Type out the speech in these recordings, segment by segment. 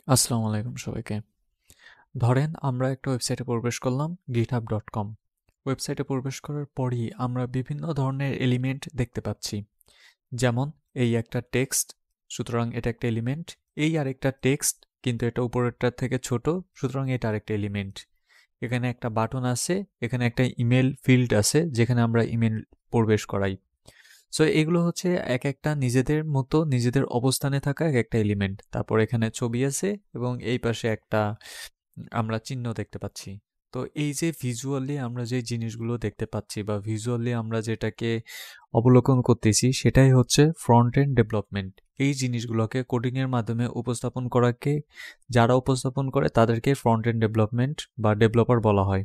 আসসালামু আলাইকুম সবাইকে। ধরেন আমরা একটা ওয়েবসাইটে প্রবেশ করলাম github.com। ওয়েবসাইটে প্রবেশ করার পরই আমরা বিভিন্ন ধরনের এলিমেন্ট দেখতে পাচ্ছি। যেমন এই একটা টেক্সট, সুতরাং এটা একটা এলিমেন্ট। এই আরেকটা টেক্সট, কিন্তু এটা উপরেরটার থেকে ছোট, সুতরাং এটা আরেকটা এলিমেন্ট। এখানে একটা বাটন আছে, এখানে একটা ইমেল ফিল্ড আছে যেখানে আমরা ইমেল প্রবেশ করাই। সো এগুলো হচ্ছে এক একটা নিজেদের মতো নিজেদের অবস্থানে থাকা এক একটা এলিমেন্ট। তারপর এখানে ছবি আছে এবং এই পাশে একটা আমরা চিহ্ন দেখতে পাচ্ছি। তো এই যে ভিজুয়ালি আমরা যে জিনিসগুলো দেখতে পাচ্ছি বা ভিজুয়ালি আমরা যেটাকে অবলোকন করতেছি সেটাই হচ্ছে ফ্রন্ট এন্ড ডেভেলপমেন্ট। এই জিনিসগুলোকে কোডিং এর মাধ্যমে উপস্থাপন করাকে যারা উপস্থাপন করে তাদেরকে ফ্রন্ট এন্ড ডেভেলপমেন্ট বা ডেভেলপার বলা হয়।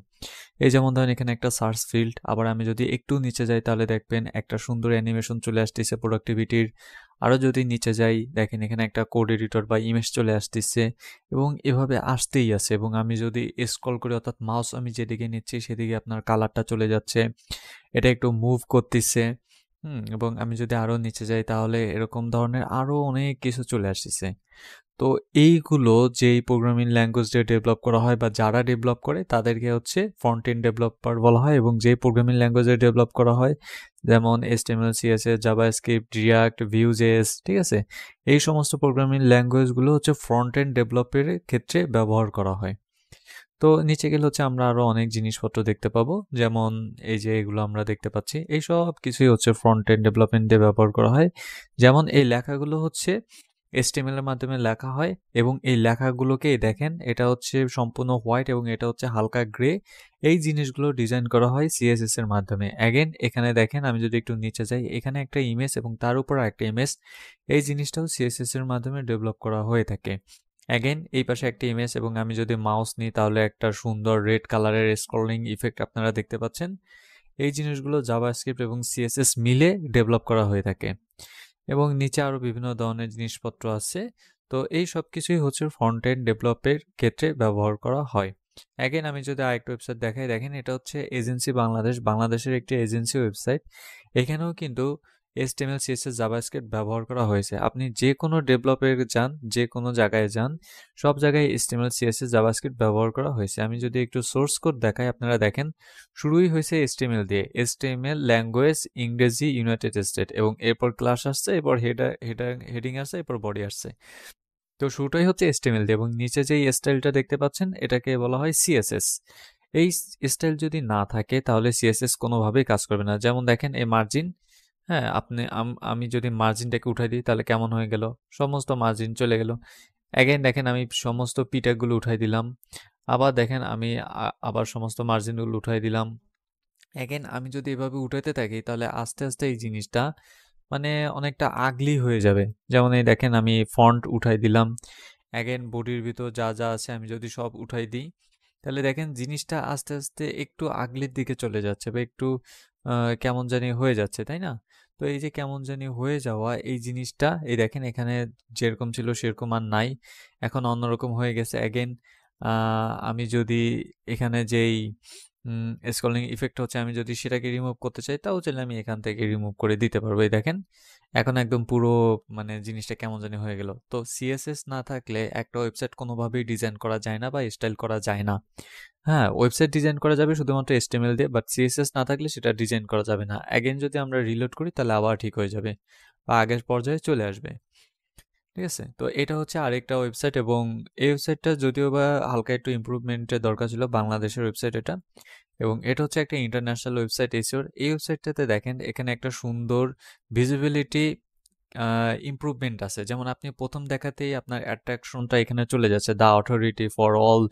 এই যেমন ধরেন এখানে একটা সার্চ ফিল্ড, আবার আমি যদি একটু নিচে যাই তাহলে দেখবেন একটা সুন্দর অ্যানিমেশন চলে আসতেছে প্রোডাক্টিভিটির। আরও যদি নিচে যাই দেখেন এখানে একটা কোড এডিটর বা ইমেজ চলে আসতেছে এবং এভাবে আসতেই আছে। এবং আমি যদি স্ক্রল করি অর্থাৎ মাউস আমি যেদিকে নিচ্ছি সেদিকে আপনার কালারটা চলে যাচ্ছে, এটা একটু মুভ করতেছে। এবং আমি যদি আরও নিচে যাই তাহলে এরকম ধরনের আরও অনেক কিছু চলে আসতেছে। তো এইগুলো যেই প্রোগ্রামিং ল্যাঙ্গুয়েজ দিয়ে ডেভেলপ করা হয় বা যারা ডেভেলপ করে তাদেরকে হচ্ছে ফ্রন্ট এন্ড ডেভেলপার বলা হয়। এবং যেই প্রোগ্রামিং ল্যাঙ্গুয়েজে ডেভেলপ করা হয় যেমন HTML CSS জাভাস্ক্রিপ্ট রিয়াক্ট ভিউজেস, ঠিক আছে, এই সমস্ত প্রোগ্রামিং ল্যাঙ্গুয়েজগুলো হচ্ছে ফ্রন্ট এন্ড ডেভেলপের ক্ষেত্রে ব্যবহার করা হয়। তো নিচে গেলে হচ্ছে আমরা আরো অনেক জিনিসপত্র দেখতে পাবো, যেমন এই যে এগুলো আমরা দেখতে পাচ্ছি এই সব কিছুই হচ্ছে ফ্রন্ট এন্ড ডেভেলপমেন্ট দিয়ে ব্যবহার করা হয়। যেমন এই লেখাগুলো হচ্ছে HTML এর মাধ্যমে লেখা হয় এবং এই লেখাগুলোকে দেখেন এটা হচ্ছে সম্পূর্ণ হোয়াইট এবং এটা হচ্ছে হালকা গ্রে। এই জিনিসগুলো ডিজাইন করা হয় CSS এর মাধ্যমে। অ্যাগেন এখানে দেখেন আমি যদি একটু নিচে যাই এখানে একটা ইমেজ এবং তার উপর একটা ইমেজ, এই জিনিসটাও CSS এর মাধ্যমে ডেভেলপ করা হয়ে থাকে। অ্যাগেন এই পাশে একটা ইমেজ এবং আমি যদি মাউস নিই তাহলে একটা সুন্দর রেড কালারের স্ক্রলিং ইফেক্ট আপনারা দেখতে পাচ্ছেন। এই জিনিসগুলো জাভাস্ক্রিপ্ট এবং CSS মিলে ডেভেলপ করা হয়ে থাকে। এবং নিচে আরো বিভিন্ন ধরনের জিনিসপত্র আছে। তো এই সব কিছুই হচ্ছে ফ্রন্ট এন্ড ডেভেলপের ক্ষেত্রে ব্যবহার করা হয়। অ্যাগেন আমি যদি আরেকটা ওয়েবসাইট দেখাই, দেখেন এটা হচ্ছে এজেন্সি বাংলাদেশ, বাংলাদেশের একটি এজেন্সি ওয়েবসাইট। এখানেও কিন্তু HTML CSS জাভাস্ক্রিপ্ট ব্যবহার করা হয়েছে। আপনি যে কোনো ডেভেলপে যান, যে কোনো জায়গায় যান, সব জায়গায় HTML CSS জাভাস্ক্রিপ্ট ব্যবহার করা হয়েছে। আমি যদি একটু সোর্স কোড দেখাই আপনারা দেখেন শুরুই হয়েছে HTML দিয়ে। HTML ল্যাঙ্গুয়েজ ইংরেজি ইউনাইটেড স্টেট এবং এরপর ক্লাস আসছে, এরপর হেডিং আসছে, এরপর বডি আসছে। তো শুরুটাই হচ্ছে HTML দিয়ে এবং নিচে যেই স্টাইলটা দেখতে পাচ্ছেন এটাকে বলা হয় CSS। এই স্টাইল যদি না থাকে তাহলে CSS কোনোভাবেই কাজ করবে না। যেমন দেখেন এই মার্জিন, হ্যাঁ আপনি আমি যদি মার্জিনটাকে উঠাই দিই তাহলে কেমন হয়ে গেল, সমস্ত মার্জিন চলে গেল। অ্যাগেন দেখেন আমি সমস্ত পিটাকগুলো উঠাই দিলাম, আবার দেখেন আমি আবার সমস্ত মার্জিনগুলো উঠাই দিলাম। অ্যাগেন আমি যদি এভাবে উঠাতে থাকি তাহলে আস্তে আস্তে এই জিনিসটা মানে অনেকটা আগলি হয়ে যাবে। যেমন এই দেখেন আমি ফন্ট উঠাই দিলাম, অ্যাগেন বডির ভিতর যা যা আছে আমি যদি সব উঠাই দিই তাহলে দেখেন জিনিসটা আস্তে আস্তে একটু আগলির দিকে চলে যাচ্ছে বা একটু কেমন জানি হয়ে যাচ্ছে, তাই না? তো এই যে কেমন জানি হয়ে যাওয়া এই জিনিসটা এই দেখেন এখানে যেরকম ছিল সেরকম আর নাই, এখন অন্যরকম হয়ে গেছে। অ্যাগেন আমি যদি এখানে যেই স্ক্রলিং ইফেক্ট হচ্ছে আমি যদি সেটাকে রিমুভ করতে চাই তাও চাইলে আমি এখান থেকে রিমুভ করে দিতে পারবো। এই দেখেন এখন একদম পুরো মানে জিনিসটা কেমন জানি হয়ে গেল। তো CSS না থাকলে একটা ওয়েবসাইট কোনোভাবেই ডিজাইন করা যায় না বা স্টাইল করা যায় না। হ্যাঁ, ওয়েবসাইট ডিজাইন করা যাবে শুধুমাত্র HTML দিয়ে, বাট CSS না থাকলে সেটা ডিজাইন করা যাবে না। অ্যাগেন যদি আমরা রিলোড করি তাহলে আবার ঠিক হয়ে যাবে বা আগের পর্যায়ে চলে আসবে। ঠিক আছে, তো এটা হচ্ছে আরেকটা ওয়েবসাইট এবং এই ওয়েবসাইটটা যদিও বা হালকা একটু ইমপ্রুভমেন্টের দরকার ছিল, বাংলাদেশের ওয়েবসাইট এটা। এবং এটা হচ্ছে একটা ইন্টারন্যাশনাল ওয়েবসাইট এসিওর। এই ওয়েবসাইটটাতে দেখেন এখানে একটা সুন্দর ভিজিবিলিটি ইমপ্রুভমেন্ট আছে। যেমন আপনি প্রথম দেখাতেই আপনার অ্যাট্রাকশনটা এখানে চলে যাচ্ছে, the authority for all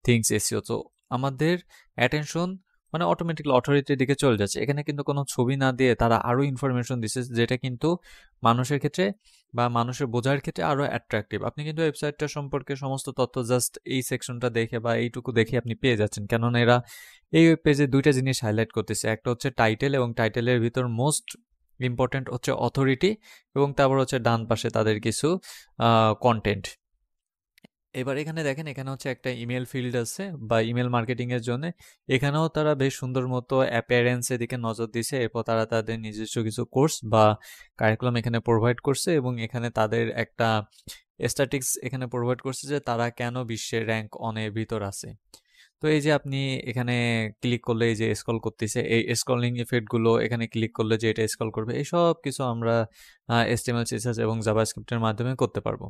things SEO. তো আমাদের অ্যাটেনশন মানে অটোমেটিক্যালি অথরিটির দিকে চলে যাচ্ছে। এখানে কিন্তু কোনো ছবি না দিয়ে তারা আরো ইনফরমেশন দিচ্ছে যেটা কিন্তু মানুষের ক্ষেত্রে বা মানুষের বোঝার ক্ষেত্রে আরো অ্যাট্রাকটিভ। আপনি কিন্তু ওয়েবসাইটটা সম্পর্কে সমস্ত তথ্য জাস্ট এই সেকশনটা দেখে বা এইটুকু দেখে আপনি পেয়ে যাচ্ছেন, কেননা এরা এই ওয়েব পেজে দুইটা জিনিস হাইলাইট করতেছে। একটা হচ্ছে টাইটেল এবং টাইটেলের ভিতর মোস্ট ইম্পর্টেন্ট হচ্ছে অথরিটি এবং তারপর হচ্ছে ডান পাশে তাদের কিছু কন্টেন্ট। এবার এখানে দেখেন এখানে হচ্ছে একটা ইমেল ফিল্ড আছে বা ইমেল মার্কেটিং এর জন্য। এখানেও তারা বেশ সুন্দর মতো অ্যাপিয়ারেন্স এর দিকে নজর দিয়েছে। এরপর তারা তাদের নিজস্ব কিছু কোর্স বা কারিকুলাম এখানে প্রোভাইড করছে এবং এখানে তাদের একটা স্ট্যাটিক্স এখানে প্রোভাইড করছে যে তারা কেন বিশ্বের র্যাঙ্ক অনের ভিতর আছে। তো এই যে আপনি এখানে ক্লিক করলে এই যে স্ক্রল করতেছে, এই স্ক্রলিং ইফেক্ট গুলো এখানে ক্লিক করলে যে এটা স্ক্রল করবে, এই সব কিছু আমরা HTML, CSS এবং জাভাস্ক্রিপ্টের মাধ্যমে করতে পারবো।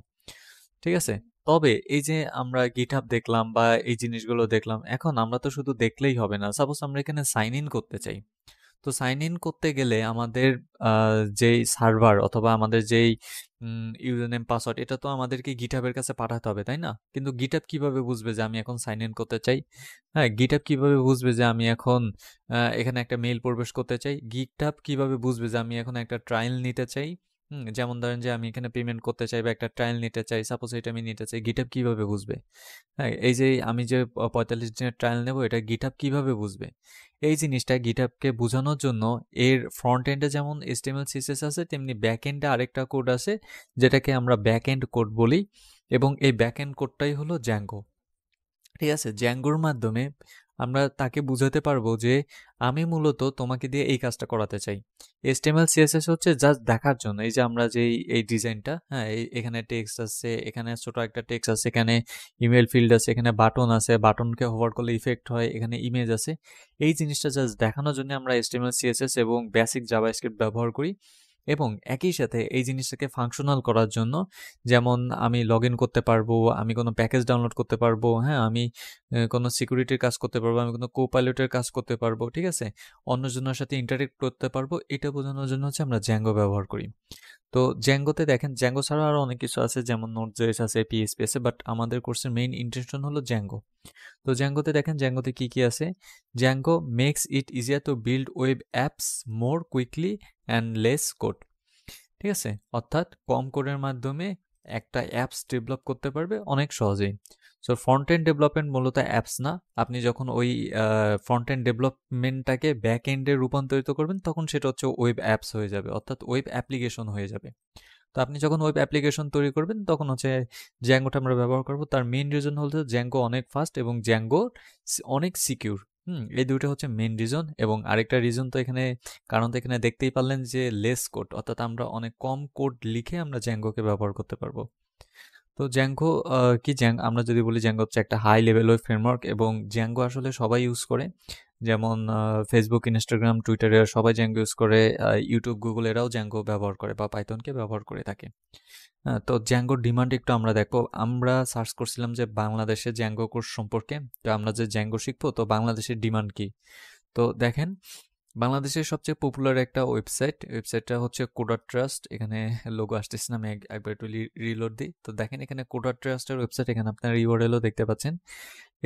ঠিক আছে? তবে এই যে আমরা GitHub দেখলাম বা এই জিনিসগুলো দেখলাম, এখন আমরা তো শুধু দেখলেই হবে না। সাপোজ আমরা এখানে সাইন ইন করতে চাই। তো সাইন ইন করতে গেলে আমাদের যেই সার্ভার অথবা আমাদের যেই ইউজার নেম পাসওয়ার্ড এটা তো আমাদেরকে গিটহাবের কাছে পাঠাতে হবে, তাই না? কিন্তু গিটহাব কিভাবে বুঝবে যে আমি এখন সাইন ইন করতে চাই? হ্যাঁ, গিটহাব কিভাবে বুঝবে যে আমি এখন এখানে একটা মেইল প্রবেশ করতে চাই? গিটহাব কিভাবে বুঝবে যে আমি এখন একটা ট্রায়াল নিতে চাই? যেমন ধরেন যে আমি এখানে পেমেন্ট করতে চাই বা একটা ট্রায়াল নিতে চাই, সাপোজ এটা আমি নিতে চাই, গিটহাব কিভাবে বুঝবে? হ্যাঁ, এই যে আমি যে 45 দিনের ট্রায়াল নেব এটা গিটহাব কিভাবে বুঝবে? এই জিনিসটা গিটহাবকে বোঝানোর জন্য এর ফ্রন্ট এন্ডে যেমন HTML, CSS আছে তেমনি ব্যাক এন্ডে আরেকটা কোড আছে যেটাকে আমরা ব্যাক এন্ড কোড বলি এবং এই ব্যাক এন্ড কোডটাই হলো জ্যাঙ্গো। ঠিক আছে, জ্যাঙ্গোর মাধ্যমে আমরা তাকে বুঝাতে পারবো যে আমি মূলত তোমাকে দিয়ে এই কাজটা করাতে চাই। HTML, CSS হচ্ছে জাস্ট দেখার জন্য, এই যে আমরা যে এই ডিজাইনটা, হ্যাঁ এখানে টেক্সট আছে, এখানে ছোট একটা টেক্সট আছে, এখানে ইমেল ফিল্ড আছে, এখানে বাটন আছে, বাটনকে হোভার করলে ইফেক্ট হয়, এখানে ইমেজ আছে, এই জিনিসটা জাস্ট দেখানোর জন্য আমরা HTML, CSS এবং বেসিক জাভাস্ক্রিপ্ট ব্যবহার করি এবং একই সাথে এই জিনিসটাকে ফাংশনাল করার জন্য, যেমন আমি লগ ইন করতে পারবো, আমি কোনো প্যাকেজ ডাউনলোড করতে পারবো, হ্যাঁ আমি কোনো সিকিউরিটির কাজ করতে পারবো, আমি কোনো কোপাইলটের কাজ করতে পারবো, ঠিক আছে, অন্যজনের সাথে ইন্টারেক্ট করতে পারবো, এটা বোঝানোর জন্য হচ্ছে আমরা জ্যাঙ্গো ব্যবহার করি। তো জ্যাঙ্গোতে দেখেন জ্যাঙ্গো ছাড়াও আরও অনেক কিছু আছে, যেমন নোট.js আছে, PHP আছে, বাট আমাদের কোর্সের মেইন ইন্টেনশন হলো জ্যাঙ্গো। তো জ্যাঙ্গোতে দেখেন জ্যাঙ্গোতে কি কি আছে। Django makes it easier to build web apps more quickly and less code. ঠিক আছে, অর্থাৎ কম কোডের মাধ্যমে একটা অ্যাপস ডেভেলপ করতে পারবে অনেক সহজেই। সো ফ্রন্ট এন্ড ডেভেলপমেন্ট মূলত অ্যাপস না, আপনি যখন ওই ফ্রন্ট এন্ড ডেভেলপমেন্টটাকে ব্যাক এন্ডে রূপান্তরিত করবেন তখন সেটা হচ্ছে ওয়েব অ্যাপস হয়ে যাবে, অর্থাৎ ওয়েব অ্যাপ্লিকেশন হয়ে যাবে। তো আপনি যখন ওয়েব অ্যাপ্লিকেশন তৈরি করবেন তখন হচ্ছে জ্যাঙ্গোটা আমরা ব্যবহার করব। তার মেইন রিজন হলো জ্যাঙ্গো অনেক ফাস্ট এবং জ্যাঙ্গো অনেক সিকিউর। এই দুটো হচ্ছে মেইন রিজন। এবং আরেকটা রিজন তো এখানে, কারণ তো এখানে দেখতেই পারলেন যে লেস কোড, অর্থাৎ আমরা অনেক কম কোড লিখে আমরা জ্যাঙ্গোকে ব্যবহার করতে পারবো। তো জ্যাঙ্গো কি আমরা যদি বলি জ্যাঙ্গো হচ্ছে একটা হাই লেভেল ওয়েব ফ্রেমওয়ার্ক এবং জ্যাঙ্গো আসলে সবাই ইউজ করে, যেমন ফেসবুক, ইনস্টাগ্রাম, টুইটারে সবাই জ্যাঙ্গো ইউজ করে, ইউটিউব, গুগল এরাও জ্যাঙ্গো ব্যবহার করে বা পাইথনকে ব্যবহার করে থাকে। তো জ্যাঙ্গোর ডিমান্ড একটু আমরা দেখবো। আমরা সার্চ করছিলাম যে বাংলাদেশে জ্যাঙ্গো কোর্স সম্পর্কে, তো আমরা যে জ্যাঙ্গো শিখবো তো বাংলাদেশের ডিমান্ড কি। তো দেখেন বাংলাদেশের সবচেয়ে পপুলার একটা ওয়েবসাইটটা হচ্ছে কোডার ট্রাস্ট। এখানে লোগো আসতেছে না, আমি একবার একটু রিলোড দিই। তো দেখেন এখানে কোডার ট্রাস্টের ওয়েবসাইট, এখানে আপনার ইউআরএলও দেখতে পাচ্ছেন।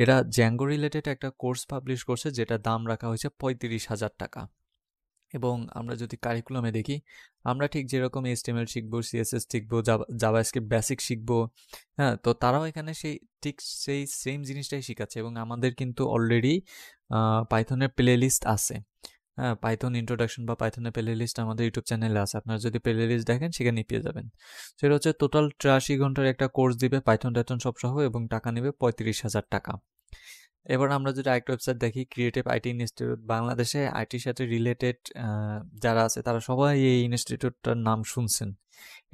এরা জ্যাঙ্গো রিলেটেড একটা কোর্স পাবলিশ করছে যেটা দাম রাখা হয়েছে 35,000 টাকা। এবং আমরা যদি কারিকুলামে দেখি, আমরা ঠিক যেরকম HTML শিখবো, CSS শিখবো, জাভাস্ক্রিপ্ট বেসিক শিখবো, হ্যাঁ তো তারাও এখানে ঠিক সেই সেম জিনিসটাই শিখাচ্ছে। এবং আমাদের কিন্তু অলরেডি পাইথনের প্লে লিস্ট আছে, হ্যাঁ পাইথন ইন্ট্রোডাকশন বা পাইথনের প্লে লিস্ট আমাদের ইউটিউব চ্যানেলে আছে, আপনারা যদি প্লে লিস্ট দেখেন সেখানে পেয়ে যাবেন। সেটা হচ্ছে টোটাল 83 ঘন্টার একটা কোর্স দিবে পাইথন টাইথন সব সহ, এবং টাকা নেবে 35,000 টাকা। এবার আমরা যদি আরেকটা ওয়েবসাইট দেখি, ক্রিয়েটিভ আইটি ইনস্টিটিউট, বাংলাদেশে আইটির সাথে রিলেটেড যারা আছে তারা সবাই এই ইনস্টিটিউটটার নাম শুনছেন।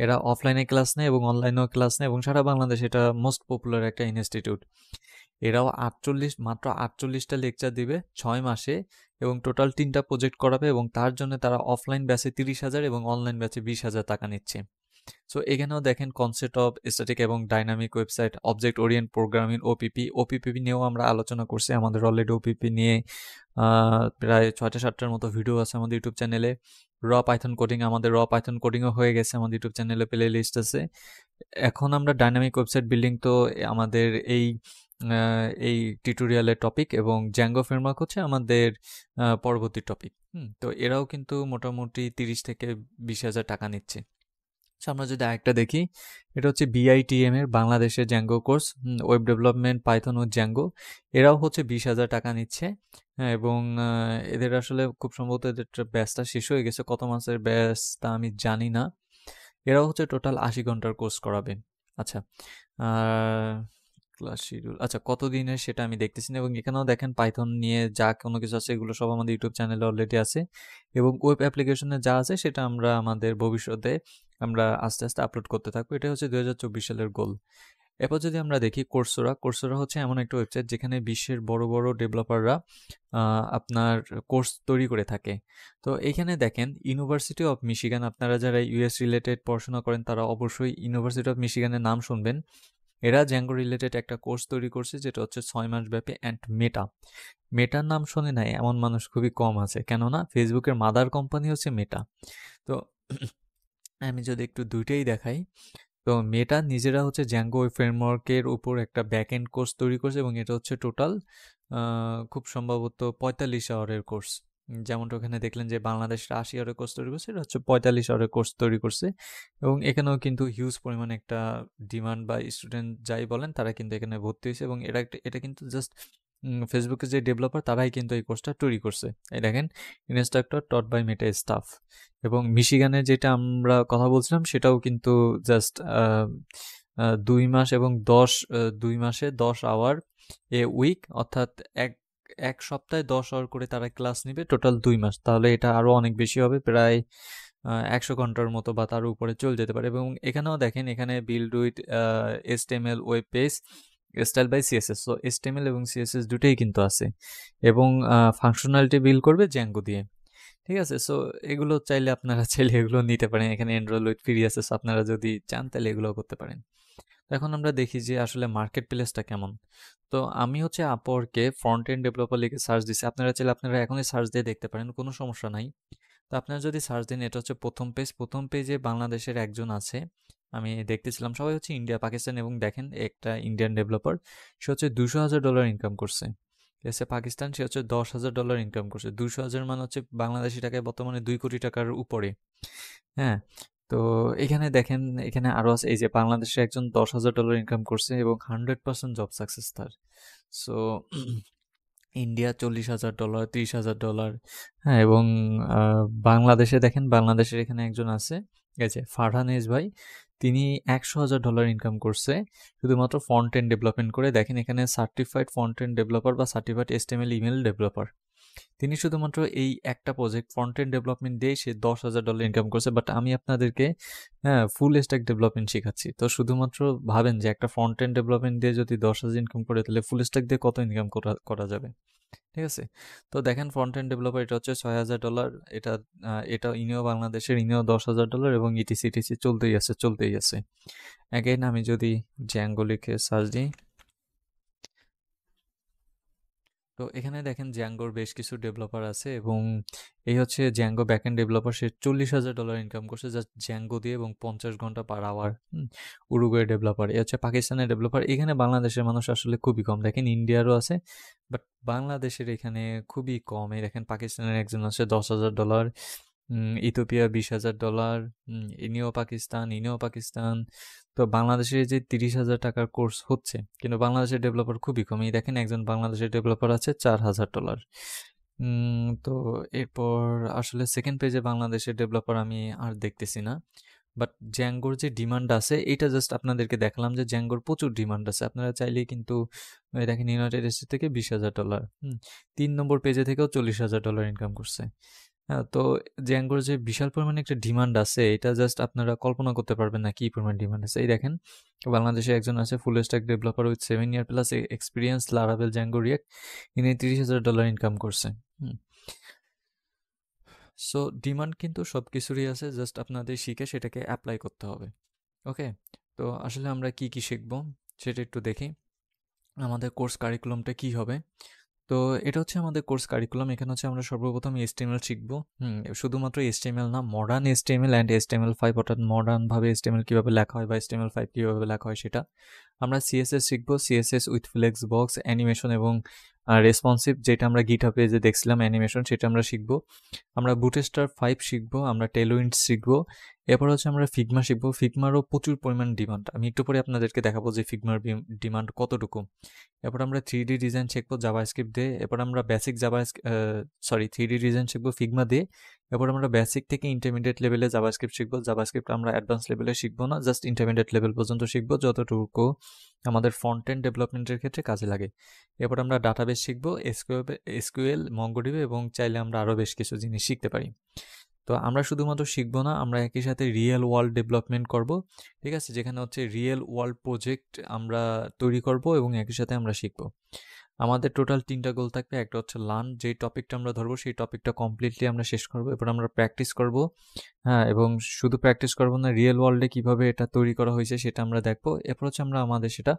এরা অফলাইনে ক্লাস নেয় এবং অনলাইনেও ক্লাস নেয় এবং সারা বাংলাদেশে এটা মোস্ট পপুলার একটা ইনস্টিটিউট। এরাও মাত্র 48টা লেকচার দিবে 6 মাসে এবং টোটাল 3টা প্রজেক্ট করাবে, এবং তার জন্য তারা অফলাইন ব্যাচে 30,000 এবং অনলাইন ব্যাচে 20,000 টাকা নিচ্ছে। সো এখানেও দেখেন কনসেপ্ট অফ স্ট্যাটিক এবং dynamic website, object orient programming, OOP নিয়েও আমরা আলোচনা করছি। আমাদের অলরেডি ওপিপি নিয়ে প্রায় 6টা-7টার মতো ভিডিও আছে আমাদের ইউটিউব চ্যানেলে। পাইথন কোডিং, আমাদের পাইথন কোডিংও হয়ে গেছে, আমাদের ইউটিউব চ্যানেলে প্লে লিস্ট আছে। এখন আমরা ডাইনামিক ওয়েবসাইট বিল্ডিং, তো আমাদের এই টিউটোরিয়ালের টপিক, এবং জ্যাঙ্গো ফ্রেমওয়ার্ক হচ্ছে আমাদের পরবর্তী টপিক। তো এরাও কিন্তু মোটামুটি 30 থেকে 20,000 টাকা নিচ্ছে। আমরা যদি আরেকটা দেখি, এটা হচ্ছে BITM এর বাংলাদেশের Django course, web development Python ও জ্যাঙ্গো। এরাও হচ্ছে 20,000 টাকা নিচ্ছে। এবং এদের আসলে খুব সম্ভবত এদের ব্যাচটা শেষ হয়ে গেছে, কত মাসের ব্যাচ তা আমি জানি না। এরাও হচ্ছে টোটাল 80 ঘন্টার কোর্স করাবে। আচ্ছা, ক্লাস শিডিউল, আচ্ছা কত দিনের সেটা আমি দেখতেছি না। এবং এখানেও দেখেন পাইথন নিয়ে যা কোনো কিছু আছে এগুলো সব আমাদের ইউটিউব চ্যানেলে অলরেডি আছে, এবং ওয়েব অ্যাপ্লিকেশনে যা আছে সেটা আমরা আমাদের ভবিষ্যতে আমরা আস্তে আস্তে আপলোড করতে থাকবো। এটা হচ্ছে 2024 সালের গোল। এরপর যদি আমরা দেখি কোর্সোরা হচ্ছে এমন একটা ওয়েবসাইট যেখানে বিশ্বের বড় বড় ডেভেলপাররা আপনার কোর্স তৈরি করে থাকে। তো এইখানে দেখেন ইউনিভার্সিটি অফ মিশিগান, আপনারা যারা ইউএস রিলেটেড পড়াশোনা করেন তারা অবশ্যই ইউনিভার্সিটি অফ মিশিগানের নাম শুনবেন। এরা জ্যাঙ্গো রিলেটেড একটা কোর্স তৈরি করছে যেটা হচ্ছে 6 মাস ব্যাপী। অ্যান্ড মেটার নাম শোনে নাই এমন মানুষ খুবই কম আছে, কেননা ফেসবুকের মাদার কোম্পানি হচ্ছে মেটা। তো আমি যদি একটু দুইটাই দেখাই, তো মেটা নিজেরা হচ্ছে জ্যাঙ্গো ফ্রেমওয়ার্কের উপর একটা ব্যাক এন্ড কোর্স তৈরি করছে, এবং এটা হচ্ছে টোটাল খুব সম্ভবত 45 আওয়ারের কোর্স। যেমনটা ওখানে দেখলেন যে বাংলাদেশের 80 আওয়ারের কোর্স তৈরি করছে, এটা হচ্ছে 45 আওয়ারের কোর্স তৈরি করছে। এবং এখানেও কিন্তু হিউজ পরিমাণে একটা ডিমান্ড বা স্টুডেন্ট যাই বলেন তারা কিন্তু এখানে ভর্তি হয়েছে, এবং এটা কিন্তু জাস্ট ফেসবুকের যে ডেভেলপার তারাই কিন্তু এই কোর্সটা তৈরি করছে। এই দেখেন, instructor taught by Meta staff. এবং মিশিগানে যেটা আমরা কথা বলছিলাম সেটাও কিন্তু জাস্ট 2 মাস এবং 2 মাসে 10 আওয়ার এ উইক, অর্থাৎ এক সপ্তাহে 10 আওয়ার করে তারা ক্লাস নিবে টোটাল 2 মাস। তাহলে এটা আরও অনেক বেশি হবে, প্রায় 100 ঘন্টার মতো বা তার উপরে চলে যেতে পারে। এবং এখানেও দেখেন, এখানে build with HTML web page style by CSS. So HTML এবং সিএসএস দুটোই কিন্তু আছে, এবং ফাংশনালিটি বিল্ড করবে জ্যাঙ্গো দিয়ে। ঠিক আছে, সো এগুলো চাইলে আপনারা এগুলো নিতে পারেন। এখানে এনরোল উইথ ফ্রি আছে, আপনারা যদি চান তাহলে এগুলো করতে পারেন। এখন আমরা দেখি যে আসলে মার্কেট প্লেসটা কেমন। তো আমি হচ্ছে আপওয়ার্কে ফ্রন্ট এন্ড ডেভেলপার লিখে সার্চ দিচ্ছি, আপনারা চাইলে আপনারা এখনই সার্চ দিয়ে দেখতে পারেন, কোনো সমস্যা নাই। তো আপনারা যদি সার্চ দিন, এটা হচ্ছে প্রথম পেজে বাংলাদেশের একজন আছে, আমি দেখতেছিলাম সবাই হচ্ছে ইন্ডিয়া পাকিস্তান, এবং দেখেন একটা ইন্ডিয়ান ডেভেলপার, সে হচ্ছে $200,000 ইনকাম করছে। এসে পাকিস্তান, সে হচ্ছে $10,000 ইনকাম করছে। 200,000 মানে হচ্ছে বাংলাদেশি টাকায় বর্তমানে 2 কোটি টাকার উপরে। হ্যাঁ, তো এখানে দেখেন, এখানে আরো আছে, এই যে বাংলাদেশে একজন $10,000 ইনকাম করছে এবং 100% জব সাকসেস তার। So India $40,000, $30,000। হ্যাঁ, এবং বাংলাদেশে দেখেন, বাংলাদেশের এখানে একজন আছে, এই যে ফারহানেজ ভাই, তিনি $100,000 ইনকাম করছে শুধুমাত্র ফ্রন্ট এন্ড ডেভেলপমেন্ট করে। দেখেন এখানে সার্টিফাইড ফ্রন্ট এন্ড ডেভেলপার বা সার্টিফাইড HTML ইমেল ডেভেলপার, তিনি শুধুমাত্র এই একটা প্রজেক্ট ফ্রন্ট এন্ড ডেভেলপমেন্ট দিয়ে সে $10,000 ইনকাম করছে। বাট আমি আপনাদেরকে ফুল স্ট্যাক ডেভেলপমেন্ট শেখাচ্ছি, তো শুধুমাত্র ভাবেন যে একটা ফ্রন্ট এন্ড ডেভেলপমেন্ট দিয়ে যদি 10,000 ইনকাম করে, তাহলে ফুল স্ট্যাক দিয়ে কত ইনকাম করা যাবে। ঠিক আছে, তো দেখেন ফ্রন্ট এন্ড ডেভেলপার এটা হচ্ছে $6,000, এটা ইনিও বাংলাদেশের, ইনিও $10,000, এবং ইটিসি চলতেই আছে। অ্যাগেন আমি যদি জ্যাঙ্গো লিখে সার্চ দিই, তো এখানে দেখেন জ্যাঙ্গোর বেশ কিছু ডেভেলপার আছে, এবং এই হচ্ছে জ্যাঙ্গো ব্যাকএন্ড ডেভেলপার, সে $40,000 ইনকাম করছে জাস্ট জ্যাঙ্গো দিয়ে, এবং 50 ঘন্টা পার আওয়ার। উরুগুয়ে ডেভেলপার, এ হচ্ছে পাকিস্তানের ডেভেলপার। এখানে বাংলাদেশের মানুষ আসলে খুবই কম, দেখেন ইন্ডিয়ারও আছে বাট বাংলাদেশের এখানে খুবই কম। এই দেখেন পাকিস্তানের একজন আছে $10,000, ইথিওপিয়া $20,000, ইনিও পাকিস্তান। তো বাংলাদেশে যে 30,000 টাকার কোর্স হচ্ছে, কিন্তু বাংলাদেশের ডেভেলপার খুবই কম। এই দেখেন একজন বাংলাদেশের ডেভেলপার আছে $4,000। তো এরপর আসলে সেকেন্ড পেজে বাংলাদেশের ডেভেলপার আমি আর দেখতেছি না। বাট জ্যাঙ্গোর যে ডিমান্ড আছে, এটা জাস্ট আপনাদেরকে দেখালাম যে জ্যাঙ্গোর প্রচুর ডিমান্ড আছে। আপনারা চাইলেই কিন্তু দেখেন ইউনাইটেড স্টেটস থেকে $20,000, 3 নম্বর পেজে থেকেও $40,000 ইনকাম করছে। হ্যাঁ, তো জ্যাঙ্গোর যে বিশাল পরিমাণে একটা ডিমান্ড আছে, এটা জাস্ট আপনারা কল্পনা করতে পারবেন না কি পরিমাণ ডিমান্ড আছে। এই দেখেন বাংলাদেশে একজন আছে full stack developer with 7 year plus experience, Laravel Zango react, ইনি $30,000 ইনকাম করছে। সো ডিমান্ড কিন্তু সব কিছুরই আছে, জাস্ট আপনাদের শিখে সেটাকে অ্যাপ্লাই করতে হবে। ওকে, তো আসলে আমরা কি কি শিখবো সেটা একটু দেখি। আমাদের কোর্স কারিকুলামটা কি হবে? তো এটা হচ্ছে আমাদের কোর্স কারিকুলাম। এখানে হচ্ছে আমরা সর্বপ্রথম HTML শিখবো। শুধুমাত্র HTML না, মডার্ন HTML অ্যান্ড HTML5, অর্থাৎ মডার্নভাবে HTML কীভাবে লেখা হয় বা HTML5 কীভাবে লেখা হয় সেটা। আমরা CSS শিখবো, CSS with flexbox, animation এবং রেসপন্সিভ, যেটা আমরা গিটহাবে যে দেখছিলাম অ্যানিমেশন, সেটা আমরা শিখবো। আমরা বুটস্ট্র্যাপ 5 শিখবো, আমরা টেলউইন্ড শিখবো। এরপর হচ্ছে আমরা ফিগমা শিখবো। ফিগমারও প্রচুর পরিমাণ ডিমান্ড, আমি একটু পরে আপনাদেরকে দেখাবো যে ফিগমার ডিমান্ড কতটুকু। এরপর আমরা 3D ডিজাইন শিখবো জাভাস্ক্রিপ্ট দিয়ে। এরপর আমরা বেসিক 3D ডিজাইন শিখবো ফিগমা দিয়ে। এরপর আমরা বেসিক থেকে ইন্টারমিডিয়েট লেভেলে জাভাস্ক্রিপ্ট শিখবো। জাভাস্ক্রিপ্ট আমরা অ্যাডভান্স লেভেলে শিখবো না, জাস্ট ইন্টারমিডিয়েট লেভেল পর্যন্ত শিখবো, যতটুকু আমাদের ফ্রন্ট এন্ড ডেভেলপমেন্টের ক্ষেত্রে কাজে লাগে। এরপর আমরা ডাটাবেস শিখবো, এসকিউএল, মঙ্গোডিবি, এবং চাইলে আমরা আরও বেশ কিছু জিনিস শিখতে পারি। তো আমরা শুধুমাত্র শিখবো না, আমরা একই সাথে রিয়েল ওয়ার্ল্ড ডেভেলপমেন্ট করব, ঠিক আছে, যেখানে হচ্ছে রিয়েল ওয়ার্ল্ড প্রজেক্ট আমরা তৈরি করব এবং একই সাথে আমরা শিখবো। আমাদের টোটাল 3টা গোল থাকবে। একটা হচ্ছে লার্ন, যেই টপিকটা আমরা ধরবো সেই টপিকটা কমপ্লিটলি আমরা শেষ করবো। এরপর আমরা প্র্যাকটিস করব, হ্যাঁ, এবং শুধু প্র্যাকটিস করবো না, রিয়েল ওয়ার্ল্ডে কীভাবে এটা তৈরি করা হয়েছে সেটা আমরা দেখবো। এরপর হচ্ছে আমরা আমাদের সেটা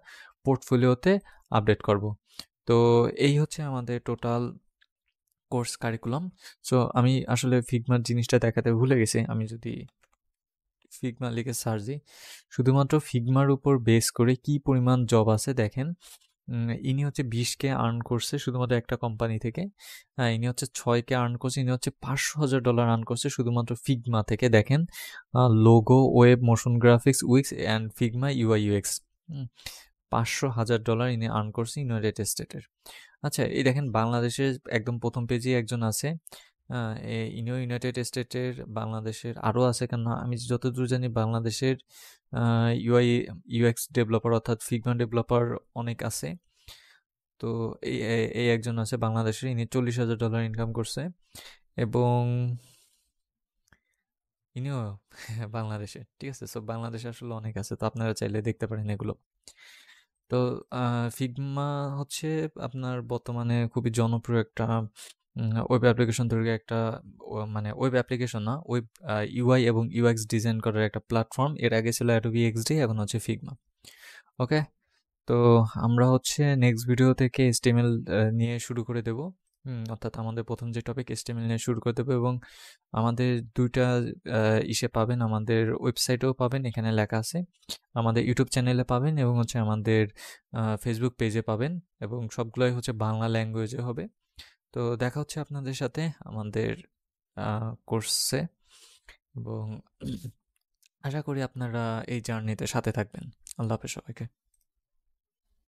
পোর্টফোলিওতে আপডেট করব। তো এই হচ্ছে আমাদের টোটাল কোর্স কারিকুলাম। সো আমি আসলে ফিগমার জিনিসটা দেখাতে ভুলে গেছি। আমি যদি ফিগমা লিখে সার্চ দিই, শুধুমাত্র ফিগমার উপর বেস করে কি পরিমাণ জব আছে দেখেন। ইনি হচ্ছে 20K আর্ন করছে শুধুমাত্র একটা কোম্পানি থেকে। ইনি হচ্ছে 6K আর্ন করছে। ইনি হচ্ছে $500,000 আর্ন করছে শুধুমাত্র ফিগমা থেকে। দেখেন, logo, web, motion graphics, Wix and Figma UI UX, $500,000 ইনি আর্ন করছে ইউনাইটেড স্টেটের। আচ্ছা, এই দেখেন বাংলাদেশের একদম প্রথম পেজেই একজন আছে, ইনিও ইউনাইটেড স্টেটের। বাংলাদেশের আরও আছে, কেন আমি যতদূর জানি বাংলাদেশের ইউআই ইউএক্স ডেভেলপার অর্থাৎ ফিগমা ডেভেলপার অনেক আছে। তো এই একজন আছে বাংলাদেশের, ইনি $40,000 ইনকাম করছে, এবং ইনিও বাংলাদেশের, ঠিক আছে। সো বাংলাদেশে আসলে অনেক আছে, তো আপনারা চাইলে দেখতে পারেন এগুলো। তো ফিগমা হচ্ছে আপনার বর্তমানে খুবই জনপ্রিয় একটা ওয়েব অ্যাপ্লিকেশন তৈরির একটা, মানে ওয়েব অ্যাপ্লিকেশন না, ওয়েব ইউআই এবং ইউএক্স ডিজাইন করার একটা প্ল্যাটফর্ম। এর আগে ছিল অ্যাডোবি এক্সডি, এখন হচ্ছে ফিগমা। ওকে, তো আমরা হচ্ছে নেক্সট ভিডিও থেকে HTML নিয়ে শুরু করে দেব, অর্থাৎ আমাদের প্রথম যে টপিক HTML নিয়ে শুরু করে দেবো, এবং আমাদের 2টা ইসে পাবেন, আমাদের ওয়েবসাইটেও পাবেন, এখানে লেখা আছে, আমাদের ইউটিউব চ্যানেলে পাবেন, এবং হচ্ছে আমাদের ফেসবুক পেজে পাবেন, এবং সবগুলোই হচ্ছে বাংলা ল্যাঙ্গুয়েজে হবে। তো দেখা হচ্ছে আপনাদের সাথে আমাদের কোর্সে, এবং আশা করি আপনারা এই জার্নিতে সাথে থাকবেন। আল্লাহ হাফেজ সবাইকে।